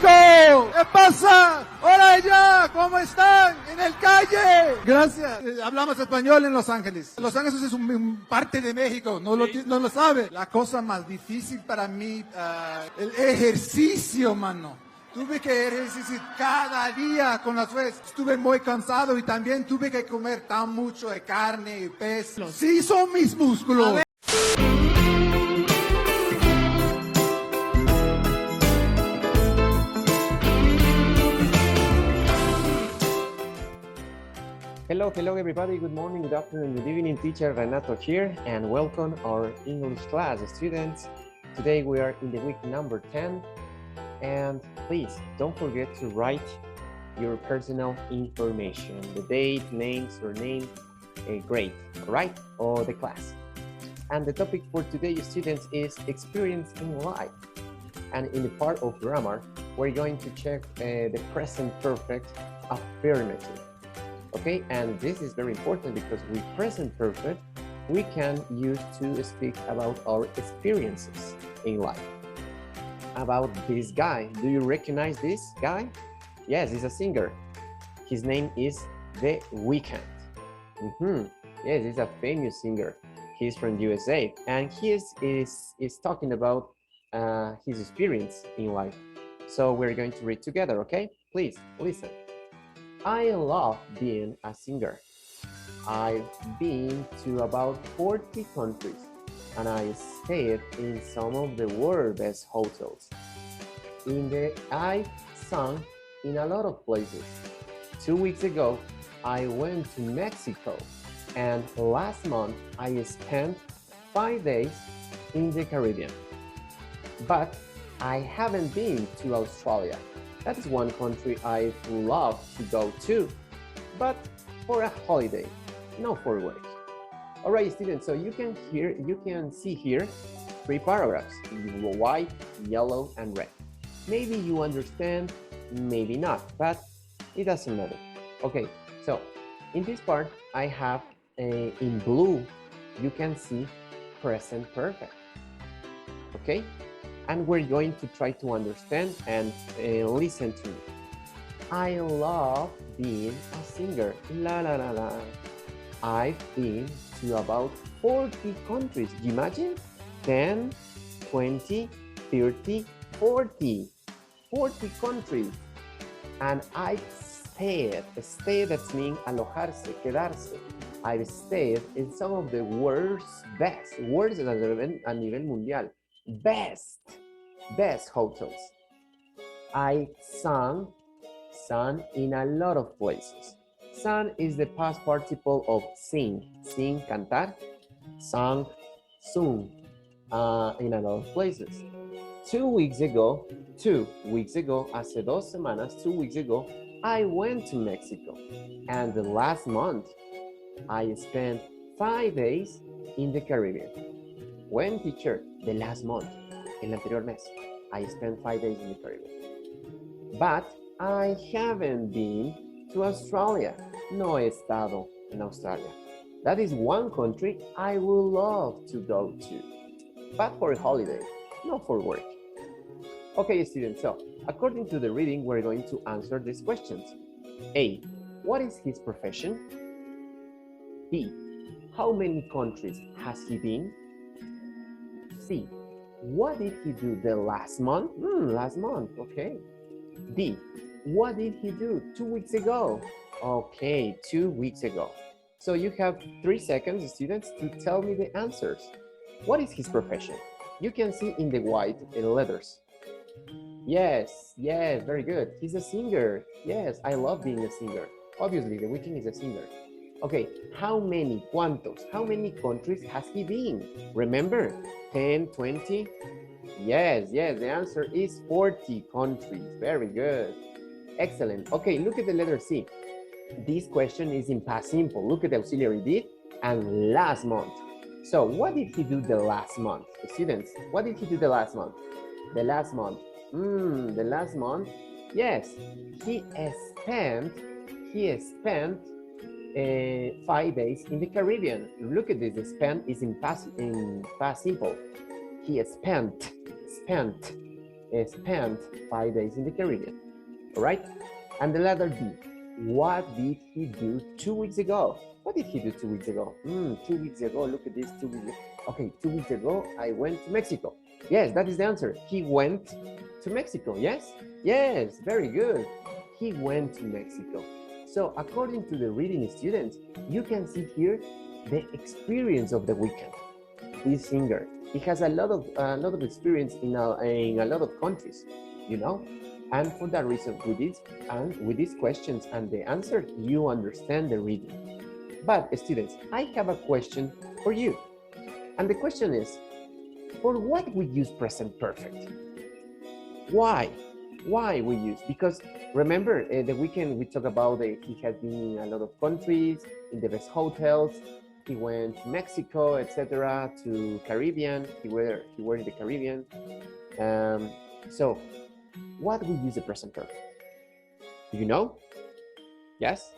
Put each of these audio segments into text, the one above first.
México! ¿Qué pasa? ¡Hola ya! ¿Cómo están? ¡En el calle! Gracias. Hablamos español en Los Ángeles. Los Ángeles es un parte de México, no lo sabe. La cosa más difícil para mí, el ejercicio, mano. Tuve que ejercitar cada día con las redes. Estuve muy cansado y también tuve que comer tan mucho de carne y pez. Sí son mis músculos. Hello everybody, good morning, good afternoon, good evening, teacher Renato here, and welcome our English class students. Today we are in the week number 10, and please don't forget to write your personal information, the date, name, surname, grade, right, or the class. And the topic for today, students, is experience in life. And in the part of grammar, we're going to check the present perfect affirmative. Okay, and this is very important because with present perfect, we can use to speak about our experiences in life. About this guy, do you recognize this guy? Yes, he's a singer. His name is The Weeknd. Yes, he's a famous singer. He's from USA, and he is talking about his experience in life. So we're going to read together, okay? Please listen. I love being a singer. I've been to about 40 countries, and I stayed in some of the world's best hotels. I've sung in a lot of places. 2 weeks ago, I went to Mexico, and last month I spent 5 days in the Caribbean. But I haven't been to Australia. That is one country I'd love to go to, but for a holiday, not for work. All right, students, so you can see here 3 paragraphs, white, yellow, and red. Maybe you understand, maybe not, but it doesn't matter. Okay, so in this part, I have in blue, you can see present perfect. Okay? And we're going to try to understand and listen to me. I love being a singer. La la la la. I've been to about 40 countries. Do you imagine? 10, 20, 30, 40. 40 countries. And I've stayed. Stay, that means alojarse, quedarse. I've stayed in some of the world's best. World's a nivel mundial. Best hotels. I sung in a lot of places. Sung is the past participle of sing, cantar, sung, sung, in a lot of places. 2 weeks ago, hace 2 semanas, 2 weeks ago, I went to Mexico. And the last month, I spent 5 days in the Caribbean. When, teacher? The last month, el anterior mes, I spent 5 days in the Caribbean. But I haven't been to Australia. No he estado en Australia. That is one country I would love to go to, but for a holiday, not for work. Okay, students, so according to the reading, we're going to answer these questions. A, what is his profession? B, how many countries has he been? C, what did he do the last month? Last month, okay. D, what did he do 2 weeks ago? Okay, 2 weeks ago. So you have 3 seconds, students, to tell me the answers. What is his profession? You can see in the white letters. Yes, very good. He's a singer. Yes, I love being a singer. Obviously, The Weeknd is a singer. Okay, how many, cuántos, how many countries has he been? Remember, 10, 20? Yes, the answer is 40 countries. Very good. Excellent. Okay, look at the letter C. This question is in past simple. Look at the auxiliary did and last month. So what did he do the last month? Students, what did he do the last month? The last month. The last month. Yes, he spent 5 days in the Caribbean. Look at this. The spent is in past simple. He spent spent 5 days in the Caribbean. All right? And the letter D. What did he do 2 weeks ago? What did he do 2 weeks ago? 2 weeks ago, look at this, 2 weeks ago. Okay, 2 weeks ago, I went to Mexico. Yes, that is the answer. He went to Mexico, yes? Yes, very good. He went to Mexico. So according to the reading students, you can see here the experience of the weekend. This singer, he has a lot of experience in a lot of countries, you know? And for that reason, with these questions and the answer, you understand the reading. But students, I have a question for you. And the question is, for what we use present perfect? Why? Why we use? Because remember, the weekend we talked about he has been in a lot of countries, in the best hotels. He went to Mexico, etc., to Caribbean. He were in the Caribbean. So, what we use the present perfect? Do you know? Yes?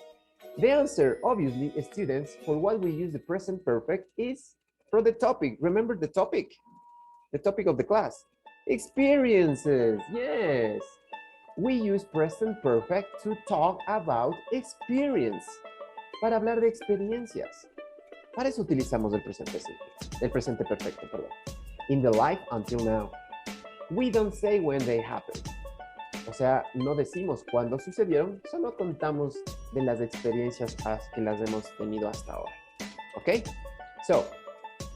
The answer, obviously, students, for what we use the present perfect is for the topic. Remember the topic of the class. Experiences, yes. We use present perfect to talk about experience. Para hablar de experiencias. Para eso utilizamos el presente perfecto, perdón. In the life until now. We don't say when they happened. O sea, no decimos cuándo sucedieron, solo contamos de las experiencias que las hemos tenido hasta ahora. Okay? So,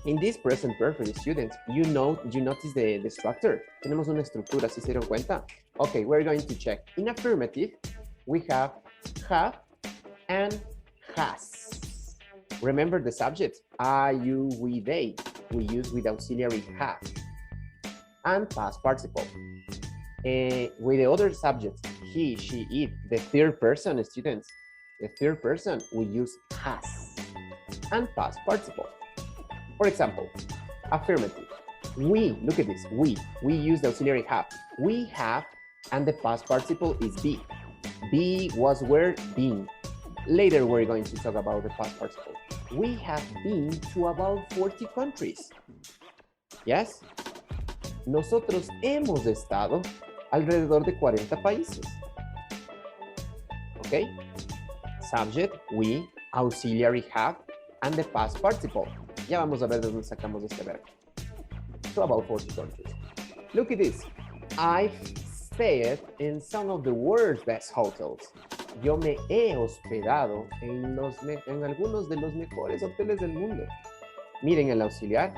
in this present perfect, students, you notice the structure. Tenemos una estructura, ¿sí se dieron cuenta? Okay, we're going to check. In affirmative, we have and has. Remember the subject, I, you, we, they. We use with auxiliary have. And past participle. With the other subjects, he, she, it, the third person, students, the third person, we use has and past participle. For example, affirmative. We, look at this, we use the auxiliary have. We have, and the past participle is be. Be was where been. Later, we're going to talk about the past participle. We have been to about 40 countries. Yes? Nosotros hemos estado alrededor de 40 países. Okay? Subject, we, auxiliary have, and the past participle. Ya vamos a ver de dónde sacamos este verbo. So about 40 countries. Look at this. I've stayed in some of the world's best hotels. Yo me he hospedado en algunos de los mejores hoteles del mundo. Miren, el auxiliar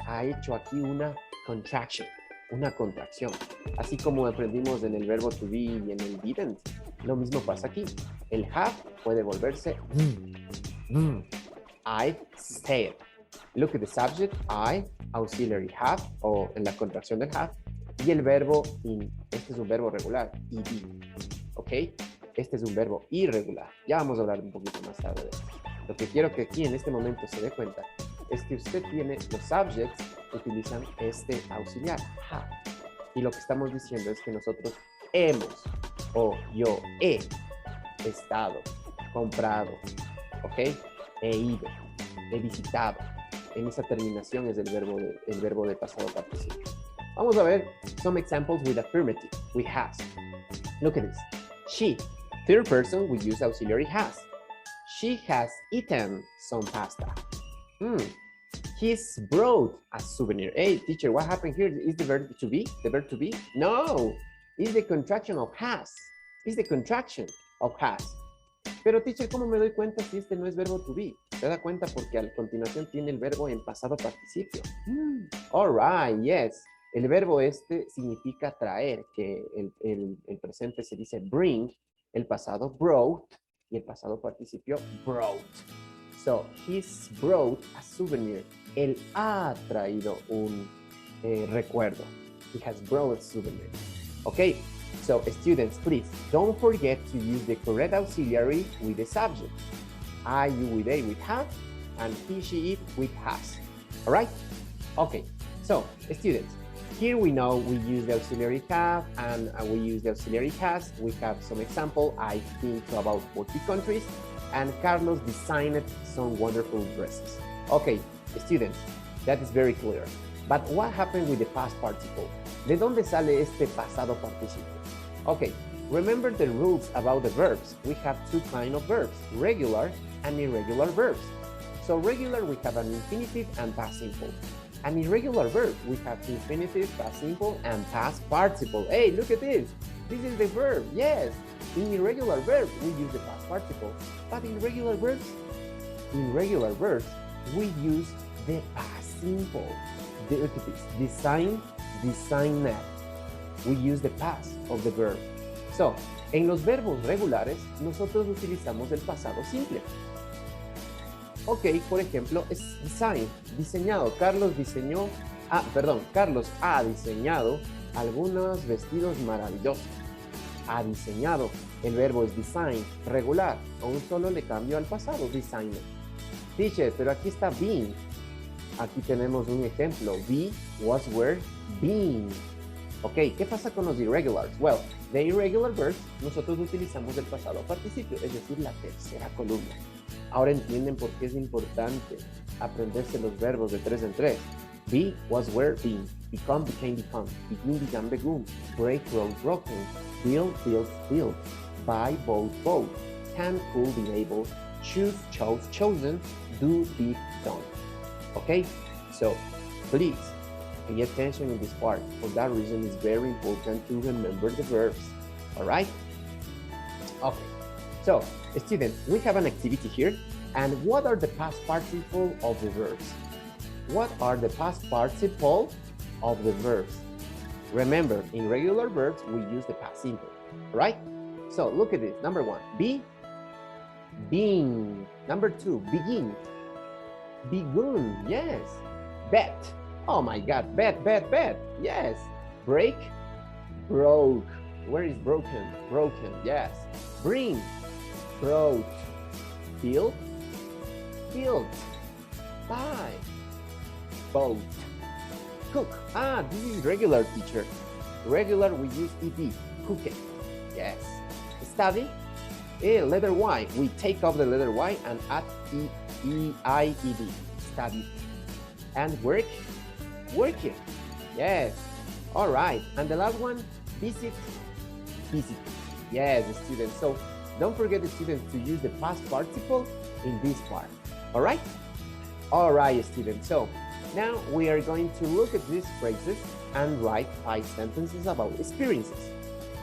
ha hecho aquí una contraction, una contracción. Así como aprendimos en el verbo to be y en el didn't, lo mismo pasa aquí. El have puede volverse I've stayed. Look at the subject, I, auxiliary have, o en la contracción del have, y el verbo in. Este es un verbo regular, ed. ¿Ok? Este es un verbo irregular. Ya vamos a hablar un poquito más tarde de esto. Lo que quiero que aquí en este momento se dé cuenta es que usted tiene los subjects que utilizan este auxiliar, have. Y lo que estamos diciendo es que nosotros hemos, o yo he estado, comprado, ¿ok? He ido, he visitado. En esa terminación es el verbo de pasado participio. Vamos a ver some examples with affirmative, with has. Look at this. She, third person, we use auxiliary has. She has eaten some pasta. He's brought a souvenir. Hey, teacher, what happened here? Is the verb to be? The verb to be? No, it's the contraction of has. It's the contraction of has. Pero, teacher, ¿cómo me doy cuenta si este no es verbo to be? Se da cuenta porque a continuación tiene el verbo en pasado participio. All right, yes. El verbo este significa traer, que el presente se dice bring, el pasado brought y el pasado participio brought. So, he's brought a souvenir. Él ha traído un recuerdo. He has brought a souvenir. Okay, so students, please don't forget to use the correct auxiliary with the subject. I, you, we, they with have, and he, she, it with has. All right? Okay, so students, here we know we use the auxiliary have and we use the auxiliary has. We have some example. I've been to about 40 countries and Carlos designed some wonderful dresses. Okay, students, that is very clear. But what happened with the past participle? ¿De dónde sale este pasado participio? Okay, remember the rules about the verbs. We have two kinds of verbs, regular and irregular verbs. So regular, we have an infinitive and past simple. An irregular verb, we have infinitive, past simple, and past participle. Hey, look at this. This is the verb, yes. In irregular verbs, we use the past participle. But in regular verbs, we use the past simple. Look at this, design, designed. We use the past of the verb. So, en los verbos regulares, nosotros utilizamos el pasado simple. Ok, por ejemplo, es design, diseñado. Carlos ha diseñado algunos vestidos maravillosos. Ha diseñado. El verbo es design, regular. Aún solo le cambio al pasado, designer. Teacher, pero aquí está been. Aquí tenemos un ejemplo. Be, was, were, been. Ok, ¿qué pasa con los irregulars? Well, the irregular verbs, nosotros utilizamos el pasado participio, es decir, la tercera columna. Ahora entienden por qué es importante aprenderse los verbos de 3 en 3. Be, was, were, been. Become, became, become. Begin, began, begun. Break, wrote, broken. Build, built, built. Buy, bought, bought. Can, could, be able. Choose, chose, chosen. Do, did, done. Okay? So, please, pay attention in this part. For that reason, it's very important to remember the verbs. Alright? Okay. So, students, we have an activity here. And what are the past participle of the verbs? What are the past participle of the verbs? Remember, in regular verbs, we use the past simple, right? So, look at this. Number 1, be, being. Number 2, begin. Begun, yes. Bet. Oh my God, bet. Yes. Break, broke. Where is broken? Broken, yes. Bring, brought. Build, built. Buy, bought. Cook. This is regular, teacher. Regular, we use ed. Cook it. Yes. Study. Letter Y. We take off the letter Y and add E-I-E-D. Study. And work. Work it. Yes. All right. And the last one, visit. Visit. Yes, students. So don't forget, the students, to use the past participle in this part. All right? All right, students. So now we are going to look at these phrases and write 5 sentences about experiences.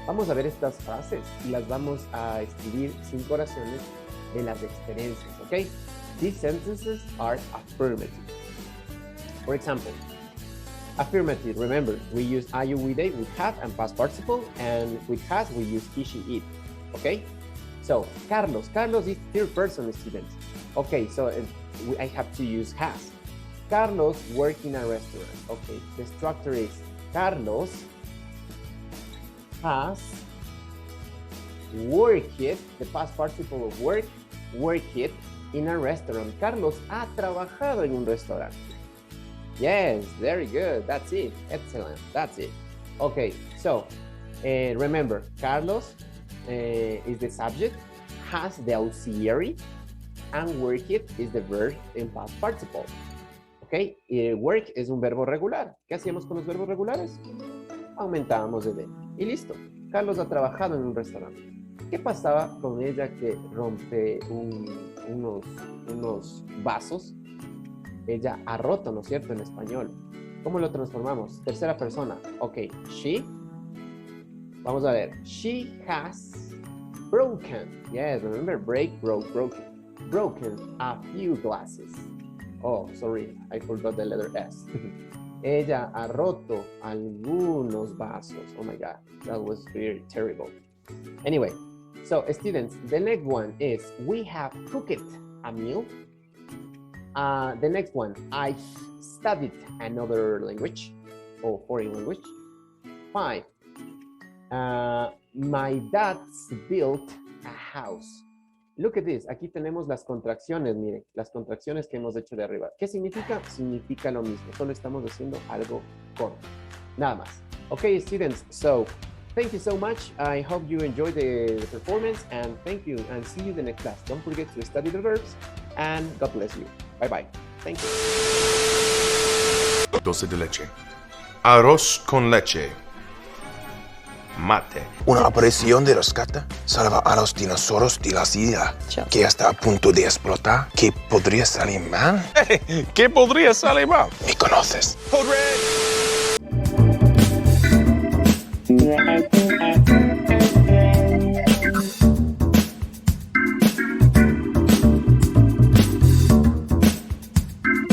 Vamos a ver estas frases y las vamos a escribir 5 oraciones de las experiencias, ¿ok? These sentences are affirmative. For example, affirmative, remember, we use I, you, we, they, with have and past participle, and with has we use he, she, it, okay? So, Carlos is third person, students. Okay, so I have to use has. Carlos work in a restaurant. Okay, the structure is Carlos has worked, the past participle of work, worked in a restaurant. Carlos ha trabajado en un restaurante. Yes, very good. That's it. Excellent. That's it. Okay, so remember, Carlos is the subject, has the auxiliary, and worked is the verb in past participle. Ok, work es un verbo regular. ¿Qué hacíamos con los verbos regulares? Aumentábamos el D. Y listo. Carlos ha trabajado en un restaurante. ¿Qué pasaba con ella que rompe unos vasos? Ella ha roto, ¿no es cierto? En español. ¿Cómo lo transformamos? Tercera persona. Ok, she. Vamos a ver. She has broken. Yes, remember, break, broke, broken. Broken a few glasses. Oh, sorry, I forgot the letter S. Ella ha roto algunos vasos. Oh my God, that was very terrible. Anyway, so students, the next one is we have cooked a meal. The next one, I studied another language or foreign language. 5, my dad's built a house. Look at this. Aquí tenemos las contracciones, miren, las contracciones que hemos hecho de arriba. ¿Qué significa? Significa lo mismo. Solo estamos haciendo algo corto. Nada más. Okay, students. So, thank you so much. I hope you enjoyed the performance, and thank you, and see you in the next class. Don't forget to study the verbs, and God bless you. Bye-bye. Thank you. Dulce de leche. Arroz con leche. Mate. Una aparición de rescate salva a los dinosaurios de la isla que está a punto de explotar. ¿Qué podría salir mal? ¿Qué podría salir mal? ¿Me conoces? Code Red.